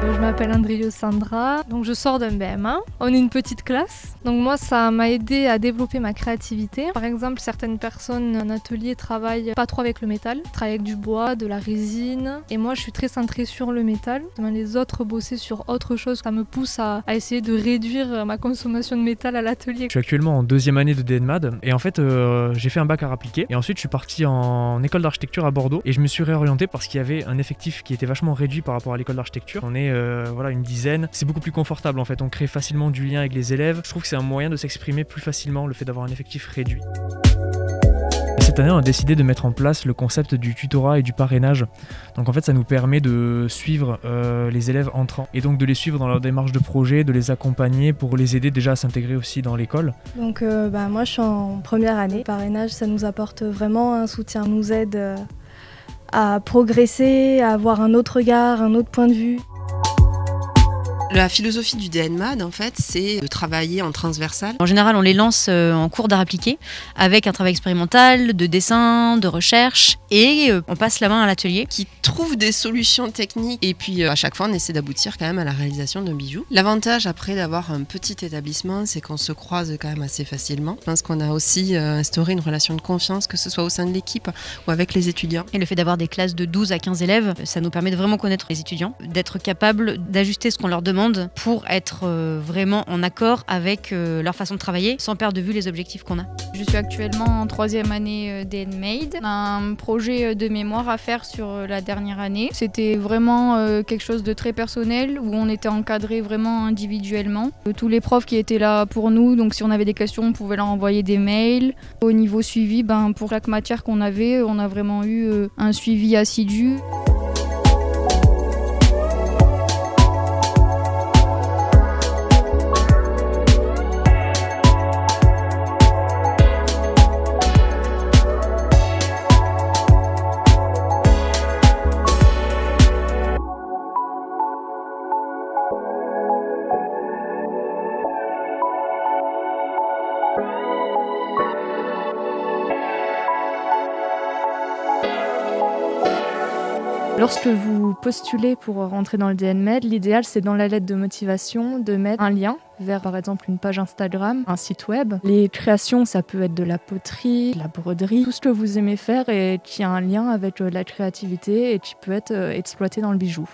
Je m'appelle Andrio Sandra, donc je sors d'un BM1. On est une petite classe, donc moi ça m'a aidé à développer ma créativité. Par exemple, certaines personnes en atelier travaillent pas trop avec le métal, travaillent avec du bois, de la résine, et moi je suis très centrée sur le métal. Les autres bosser sur autre chose, ça me pousse à essayer de réduire ma consommation de métal à l'atelier. Je suis actuellement en 2e année de DNMAD et en fait j'ai fait un bac art appliqué et ensuite je suis parti en école d'architecture à Bordeaux et je me suis réorienté parce qu'il y avait un effectif qui était vachement réduit par rapport à l'école d'architecture. On est une dizaine, c'est beaucoup plus confortable en fait, on crée facilement du lien avec les élèves. Je trouve que c'est un moyen de s'exprimer plus facilement, le fait d'avoir un effectif réduit. Cette année, on a décidé de mettre en place le concept du tutorat et du parrainage. Donc en fait, ça nous permet de suivre les élèves entrants et donc de les suivre dans leur démarche de projet, de les accompagner pour les aider déjà à s'intégrer aussi dans l'école. Donc moi, je suis en première année. Le parrainage, ça nous apporte vraiment un soutien, nous aide à progresser, à avoir un autre regard, un autre point de vue. La philosophie du DNMAD, en fait, c'est de travailler en transversal. En général, on les lance en cours d'art appliqué avec un travail expérimental, de dessin, de recherche et on passe la main à l'atelier. Qui trouve des solutions techniques et puis à chaque fois, on essaie d'aboutir quand même à la réalisation d'un bijou. L'avantage après d'avoir un petit établissement, c'est qu'on se croise quand même assez facilement. Je pense qu'on a aussi instauré une relation de confiance, que ce soit au sein de l'équipe ou avec les étudiants. Et le fait d'avoir des classes de 12 à 15 élèves, ça nous permet de vraiment connaître les étudiants, d'être capable d'ajuster ce qu'on leur demande pour être vraiment en accord avec leur façon de travailler sans perdre de vue les objectifs qu'on a. Je suis actuellement en 3e année DNMAD. On a un projet de mémoire à faire sur la dernière année. C'était vraiment quelque chose de très personnel où on était encadré vraiment individuellement. Tous les profs qui étaient là pour nous, donc si on avait des questions, on pouvait leur envoyer des mails. Au niveau suivi, pour chaque matière qu'on avait, on a vraiment eu un suivi assidu. Lorsque vous postulez pour rentrer dans le DNMAD, l'idéal c'est dans la lettre de motivation de mettre un lien vers par exemple une page Instagram, un site web. Les créations, ça peut être de la poterie, de la broderie, tout ce que vous aimez faire et qui a un lien avec la créativité et qui peut être exploité dans le bijou.